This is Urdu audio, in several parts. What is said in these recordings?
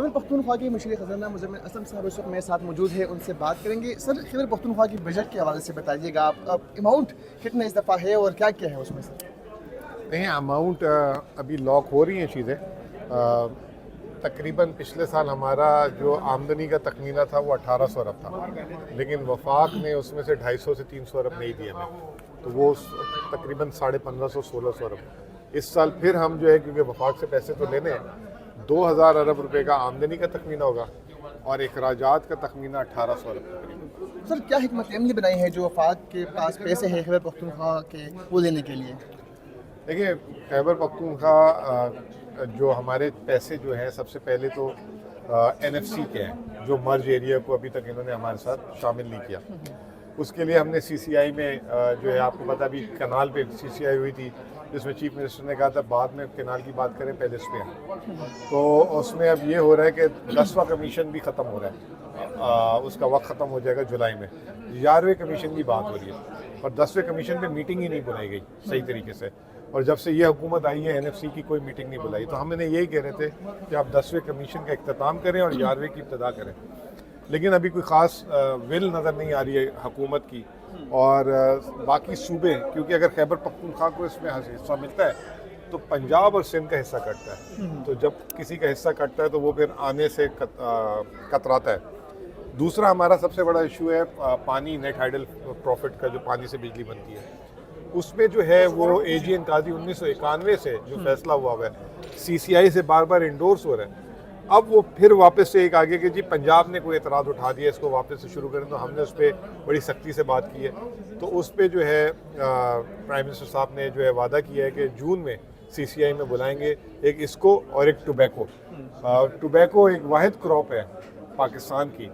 خیبر پختونخوا کے مشیر خزانہ مزمل اسلم صاحب اس وقت میرے ساتھ موجود ہے، ان سے بات کریں گے۔ سر، خیبر پختونخوا کی بجٹ کے حوالے سے بتائیے گا، آپ اماؤنٹ کتنا اس دفعہ ہے اور کیا کیا ہے اس میں سے؟ نہیں، اماؤنٹ ابھی لاک ہو رہی ہیں چیزیں۔ تقریباً پچھلے سال ہمارا جو آمدنی کا تخمینہ تھا وہ 1800 ارب تھا، لیکن وفاق نے اس میں سے 250 سے 300 ارب نہیں دیے ہمیں، تو وہ تقریباً 1550 1600 ارب۔ اس سال پھر ہم جو ہے، کیونکہ وفاق سے پیسے تو لینے ہیں، 2000 ارب روپے کا آمدنی کا تخمینہ ہوگا اور اخراجات کا تخمینہ 1800 ارب تقریباً۔ سر، کیا حکمت عملی بنائی ہے جو وفاق کے پاس پیسے ہیں خیبر پختونخوا کے وہ لینے کے لیے؟ دیکھیے، خیبر پختونخوا جو ہمارے پیسے جو ہیں، سب سے پہلے تو NFC کے ہیں، جو مرج ایریا کو ابھی تک انہوں نے ہمارے ساتھ شامل نہیں کیا۔ اس کے لیے ہم نے CCI میں جو ہے، آپ کو پتہ بھی کنال پہ CCI ہوئی تھی، جس میں چیف منسٹر نے کہا تھا بعد میں کنال کی بات کریں، پہلے اس پہ ہیں۔ تو اس میں اب یہ ہو رہا ہے کہ 10واں کمیشن بھی ختم ہو رہا ہے، اس کا وقت ختم ہو جائے گا جولائی میں۔ 11ویں کمیشن کی بات ہو رہی ہے، اور 10ویں کمیشن پہ میٹنگ ہی نہیں بلائی گئی صحیح طریقے سے، اور جب سے یہ حکومت آئی ہے NFC کی کوئی میٹنگ نہیں بلائی۔ تو ہم نے یہی کہہ رہے تھے کہ آپ 10ویں کمیشن کا اختتام کریں اور 11ویں کی ابتدا کریں، لیکن ابھی کوئی خاص ول نظر نہیں آ رہی ہے حکومت کی۔ اور باقی صوبے، کیونکہ اگر خیبر پختونخوا کو اس میں حصہ ملتا ہے تو پنجاب اور سندھ کا حصہ کٹتا ہے، تو جب کسی کا حصہ کٹتا ہے تو وہ پھر آنے سے کتراتا ہے۔ دوسرا ہمارا سب سے بڑا ایشو ہے پانی، نیٹ ہائیڈل پروفٹ کا، جو پانی سے بجلی بنتی ہے، اس میں جو ہے وہ AG قاضی 1991 سے جو فیصلہ ہوا ہے، CCI سے بار بار انڈورس ہو رہا ہے، اب وہ پھر واپس سے ایک آگے کہ جی پنجاب نے کوئی اعتراض اٹھا دیا، اس کو واپس سے شروع کریں، تو ہم نے اس پہ بڑی سختی سے بات کی ہے۔ تو اس پہ جو ہے پرائم منسٹر صاحب نے جو ہے وعدہ کیا ہے کہ جون میں CCI میں بلائیں گے، ایک اس کو اور ایک ٹوبیکو۔ ٹوبیکو ایک واحد کراپ ہے پاکستان کی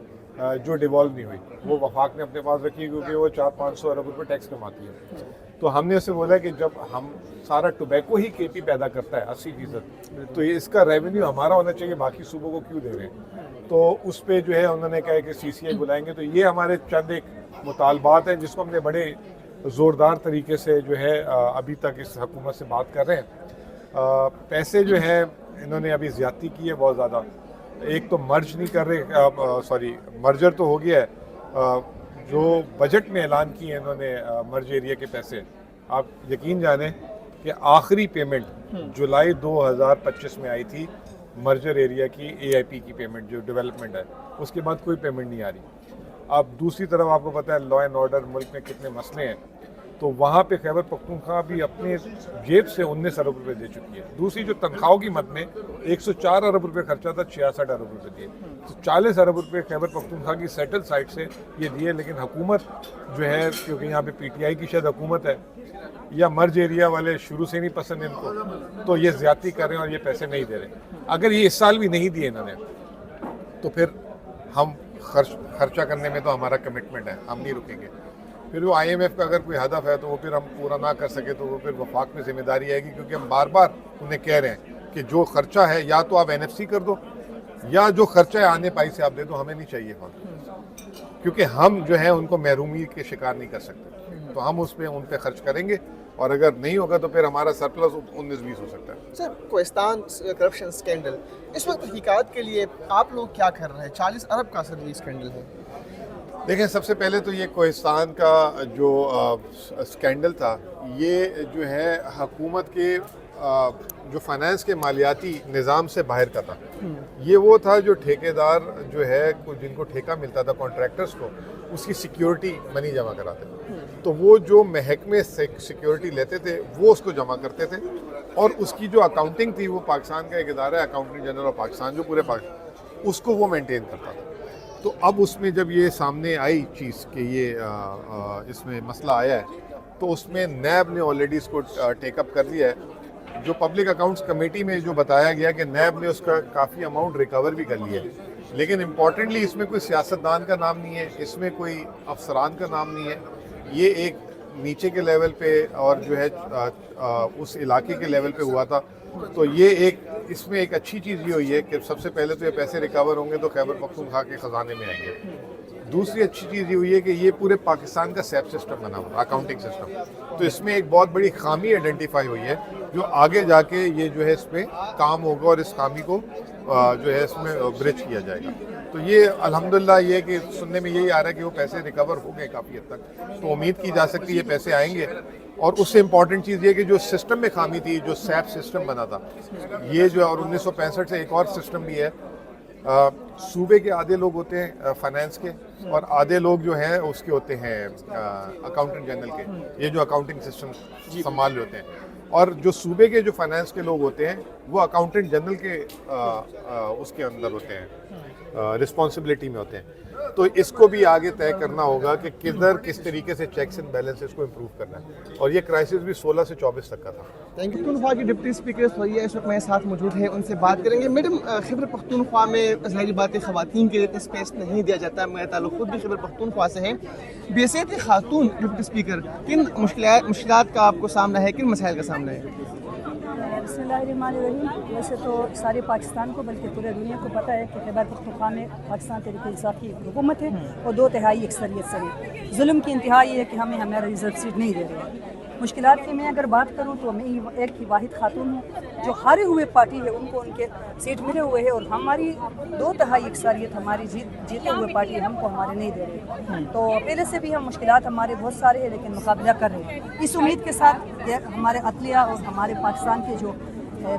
جو ڈیوالو نہیں ہوئی، وہ وفاق نے اپنے پاس رکھی، کیونکہ وہ 400-500 ارب روپے ٹیکس کماتی ہے۔ تو ہم نے اسے بولا کہ جب ہم سارا ٹوبیکو ہی KP پیدا کرتا ہے 80%، تو اس کا ریونیو ہمارا ہونا چاہیے، باقی صوبوں کو کیوں دے رہے ہیں؟ تو اس پہ جو ہے انہوں نے کہا کہ CCI بلائیں گے۔ تو یہ ہمارے چند ایک مطالبات ہیں جس کو ہم نے بڑے زوردار طریقے سے جو ہے ابھی تک اس حکومت سے بات کر رہے ہیں۔ پیسے جو ہے انہوں نے ابھی زیادتی کی ہے بہت زیادہ۔ ایک تو مرج نہیں کر رہے، مرجر تو ہو گیا ہے، جو بجٹ میں اعلان کیے ہیں انہوں نے مرج ایریا کے پیسے، آپ یقین جانیں کہ آخری پیمنٹ جولائی 2025 میں آئی تھی مرجر ایریا کی AIP کی پیمنٹ، جو ڈیولپمنٹ ہے، اس کے بعد کوئی پیمنٹ نہیں آ رہی۔ اب دوسری طرف آپ کو پتہ ہے لا اینڈ آرڈر ملک میں کتنے مسئلے ہیں، تو وہاں پہ خیبر پختونخوا بھی اپنے جیب سے 19 ارب روپے دے چکی ہے۔ دوسری جو تنخواہوں کی مد میں 104 ارب روپے خرچہ تھا، 66 ارب روپے دیے، تو 40 ارب روپے خیبر پختونخوا کی سیٹل سائٹ سے یہ دیے، لیکن حکومت جو ہے، کیونکہ یہاں پہ PTI کی شاید حکومت ہے، یا مرج ایریا والے شروع سے نہیں پسند ان کو، تو یہ زیادتی کر رہے ہیں اور یہ پیسے نہیں دے رہے۔ اگر یہ اس سال بھی نہیں دیے انہوں نے، تو پھر ہم خرچہ کرنے میں تو ہمارا کمٹمنٹ ہے، ہم نہیں رکیں گے۔ پھر وہ IMF کا اگر کوئی ہدف ہے تو وہ پھر ہم پورا نہ کر سکے تو وہ پھر وفاق میں ذمہ داری آئے گی، کیونکہ ہم بار بار انہیں کہہ رہے ہیں کہ جو خرچہ ہے یا تو آپ NFC کر دو، یا جو خرچہ ہے آنے پائی سے آپ دے دو، ہمیں نہیں چاہیے فنڈ، کیونکہ ہم جو ہے ان کو محرومی کے شکار نہیں کر سکتے، تو ہم اس پہ ان پہ خرچ کریں گے، اور اگر نہیں ہوگا تو پھر ہمارا سرپلس 19-20 ہو سکتا ہے۔ سر، کوہستان کرپشن اسکینڈل، اس وقت تحقیقات کے لیے آپ لوگ کیا کر رہے ہیں؟ 40 ارب کا سر یہ اسکینڈل ہے۔ دیکھیں، سب سے پہلے تو یہ کوہستان کا جو اسکینڈل تھا، یہ جو ہے حکومت کے جو فائنانس کے مالیاتی نظام سے باہر کا تھا۔ یہ وہ تھا جو ٹھیکیدار جو ہے، جن کو ٹھیکہ ملتا تھا کانٹریکٹرز کو، اس کی سیکیورٹی منی جمع کراتے تھے، تو وہ جو محکمے سے سیکیورٹی لیتے تھے وہ اس کو جمع کرتے تھے، اور اس کی جو اکاؤنٹنگ تھی، وہ پاکستان کا ایک ادارہ ہے اکاؤنٹنٹ جنرل آف پاکستان، جو پورے پاکستان اس کو وہ مینٹین کرتا تھا۔ تو اب اس میں جب یہ سامنے آئی چیز کہ یہ اس میں مسئلہ آیا ہے، تو اس میں نیب نے آلریڈی اس کو ٹیک اپ کر لیا ہے۔ جو پبلک اکاؤنٹس کمیٹی میں جو بتایا گیا کہ نیب نے اس کا کافی اماؤنٹ ریکور بھی کر لیا ہے، لیکن امپورٹنٹلی اس میں کوئی سیاستدان کا نام نہیں ہے، اس میں کوئی افسران کا نام نہیں ہے، یہ ایک نیچے کے لیول پہ اور جو ہے اس علاقے کے لیول پہ ہوا تھا۔ تو یہ ایک اس میں ایک اچھی چیز یہ ہوئی ہے کہ سب سے پہلے تو یہ پیسے ریکور ہوں گے تو خیبر پختونخوا کے خزانے میں آئیں گے۔ دوسری اچھی چیز یہ ہوئی ہے کہ یہ پورے پاکستان کا سیپ سسٹم بنا ہوا، اکاؤنٹنگ سسٹم، تو اس میں ایک بہت بڑی خامی آئیڈینٹیفائی ہوئی ہے، جو آگے جا کے یہ جو ہے اس پہ کام ہوگا اور اس خامی کو جو ہے اس میں برج کیا جائے گا. تو یہ الحمدللہ یہ کہ سننے میں یہی آ رہا ہے کہ وہ پیسے ریکور ہو گئے کافی حد تک, تو امید کی جا سکتی ہے یہ پیسے آئیں گے. اور اس سے امپورٹنٹ چیز یہ کہ جو سسٹم میں خامی تھی, جو سیپ سسٹم بنا تھا, یہ جو اور 1965 سے ایک اور سسٹم بھی ہے, صوبے کے آدھے لوگ ہوتے ہیں فائنانس کے اور آدھے لوگ جو ہیں اس کے ہوتے ہیں اکاؤنٹنٹ جنرل کے, یہ جو اکاؤنٹنگ سسٹم سنبھال رہے ہوتے ہیں. اور جو صوبے کے جو فائنانس کے لوگ ہوتے ہیں وہ اکاؤنٹنٹ جنرل کے اس کے اندر ہوتے ہیں, رسپانسبلٹی میں ہوتے ہیں. تو اس کو بھی آگے طے کرنا ہوگا کہ کدھر کس طریقے سے چیکس اینڈ بیلنسز کو امپروو کرنا ہے, اور یہ کرائسس بھی 16 سے 24 تک کا تھا. خیبر پختونخوا کی ڈپٹی اسپیکر سوریہ اس وقت میرے ساتھ موجود ہے, ان سے بات کریں گے. میڈم, خیبر پختونخوا میں ظاہری بات ہے خواتین کے لیے اتنا اسپیس نہیں دیا جاتا. میرا تعلق خود بھی خیبر پختونخوا سے ہے. بحیثیت خاتون ڈپٹی اسپیکر کن مشکلات کا آپ کو سامنا ہے, کن مسائل کا سامنا ہے؟ بسم اللہ الرحمن الرحیم. ویسے تو سارے پاکستان کو بلکہ پورے دنیا کو پتہ ہے کہ خیبر پختونخوا میں پاکستان تحریک انصاف کی حکومت ہے اور 2/3 اکثریت سے ہے. ظلم کی انتہا یہ ہے کہ ہمیں ہمارا ریزرو سیٹ نہیں دے رہے. مشکلات کی میں اگر بات کروں تو میں ایک ہی واحد خاتون ہوں جو ہارے ہوئے پارٹی ہے ان کو ان کے سیٹ ملے ہوئے ہیں, اور ہماری 2/3 اکثریت ہماری جیتے ہوئے پارٹی ہم کو ہمارے نہیں دے رہے. تو پہلے سے بھی ہم مشکلات ہمارے بہت سارے ہیں لیکن مقابلہ کر رہے ہیں اس امید کے ساتھ کہ ہمارے عدلیہ اور ہمارے پاکستان کے جو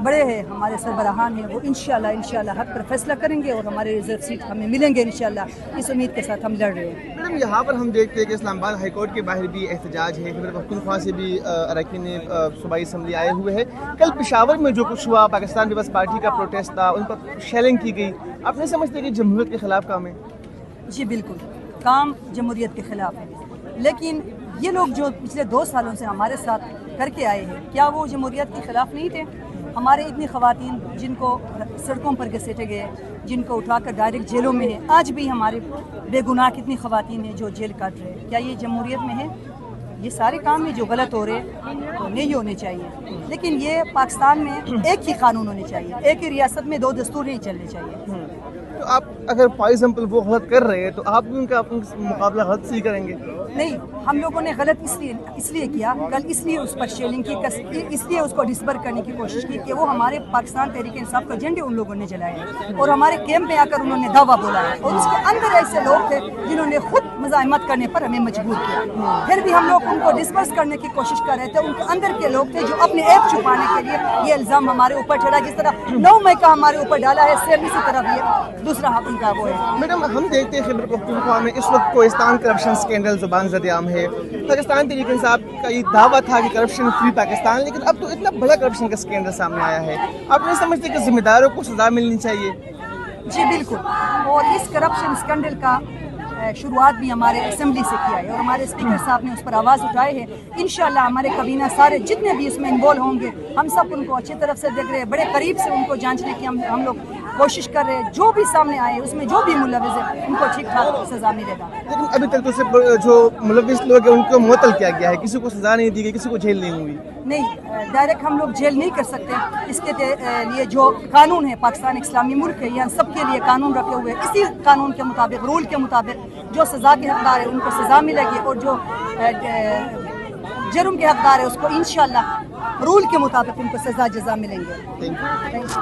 بڑے ہیں ہمارے سربراہان ہیں وہ انشاءاللہ حق پر فیصلہ کریں گے اور ہمارے ریزرو سیٹ ہمیں ملیں گے انشاءاللہ. اس امید کے ساتھ ہم لڑ رہے ہیں. میڈم, یہاں پر ہم دیکھتے ہیں کہ اسلام آباد ہائی کورٹ کے باہر بھی احتجاج ہے. خیبر پختونخوا سے بھی اراکین صوبائی اسمبلی آئے ہوئے ہیں. کل پشاور میں جو کچھ ہوا, پاکستان پیپلز پارٹی کا پروٹیسٹ تھا, ان پر شیلنگ کی گئی. آپ نہیں سمجھتے کہ جمہوریت کے خلاف کام ہے؟ جی بالکل, کام جمہوریت کے خلاف ہے, لیکن یہ لوگ جو پچھلے 2 سالوں سے ہمارے ساتھ کر کے آئے ہیں کیا وہ جمہوریت کے خلاف نہیں تھے؟ ہمارے اتنی خواتین جن کو سڑکوں پر گھسیٹے گئے, جن کو اٹھا کر ڈائریکٹ جیلوں میں ہیں, آج بھی ہمارے بے گناہ کتنی خواتین ہیں جو جیل کاٹ رہے ہیں. کیا یہ جمہوریت میں ہے؟ یہ سارے کام ہیں جو غلط ہو رہے ہیں نہیں ہونے چاہیے. لیکن یہ پاکستان میں ایک ہی قانون ہونے چاہیے, ایک ہی ریاست میں 2 دستور نہیں چلنے چاہیے. تو آپ اگر فار ایگزامپل وہ غلط کر رہے ہیں تو آپ بھی ان کا مقابلہ غلط سے ہی کریں گے؟ نہیں, ہم لوگوں نے غلط اس لیے کیا کل, اس لیے اس پر شیلنگ کی, اس لیے اس کو ڈسبر کرنے کی کوشش کی کہ وہ ہمارے پاکستان تحریک انصاف کا جھنڈے ان لوگوں نے جلائے اور ہمارے کیمپ میں آ کر انہوں نے دعویٰ بولا ہے, اور اس کے اندر ایسے لوگ تھے جنہوں نے خود مزاحمت کرنے پر ہمیں مجبور کیا. پھر بھی ہم لوگ ان کو ڈسپرس کرنے کی کوشش کر رہے تھے. ان کے اندر کے لوگ تھے جو اپنے ایپ چھپانے کے لیے یہ الزام ہمارے اوپر چڑھا, جس طرح 9 مئی کا ہمارے اوپر ڈالا ہے, سیم اسی طرح یہ دوسرا حق ان کا وہ ہے. میڈم, ہم دیکھتے ہیں خیبر پختونخوا میں اس وقت کوہستان کرپشن اسکینڈل زبان زد عام ہے. پاکستان تحریک انصاف کا یہ دعویٰ تھا کہ کرپشن فری پاکستان, لیکن اب تو اتنا بڑا کرپشن کا اسکینڈل سامنے آیا ہے. آپ نہیں سمجھتے کہ ذمہ داروں کو سزا ملنی چاہیے؟ جی بالکل, اور اس کرپشن اسکینڈل کا شروعات بھی ہمارے اسمبلی سے کیا ہے اور ہمارے اسپیکر صاحب نے اس پر آواز اٹھائے ہیں. انشاءاللہ ہمارے کابینہ سارے جتنے بھی اس میں انوالو ہوں گے, ہم سب ان کو اچھی طرف سے دیکھ رہے ہیں, بڑے قریب سے ان کو جانچنے کی ہم لوگ کوشش کر رہے ہیں. جو بھی سامنے آئے اس میں جو بھی ملوث ہے ان کو ٹھیک ٹھاک سزا ملے گا. لیکن ابھی تک تو جو ملوث لوگ ہیں ان کو معطل کیا گیا ہے, کسی کو سزا نہیں دی گئی, کسی کو جیل نہیں ہوئی. نہیں, ڈائریکٹ ہم لوگ جیل نہیں کر سکتے. اس کے لیے جو قانون ہے, پاکستان ایک اسلامی ملک ہے, یہاں سب کے لیے قانون رکھے ہوئے, اسی قانون کے مطابق, رول کے مطابق جو سزا کے حقدار ہے ان کو سزا ملے گی, اور جو جرم کے حقدار ہے اس کو انشاءاللہ رول کے مطابق ان کو سزا جزا ملیں گے. Thank you.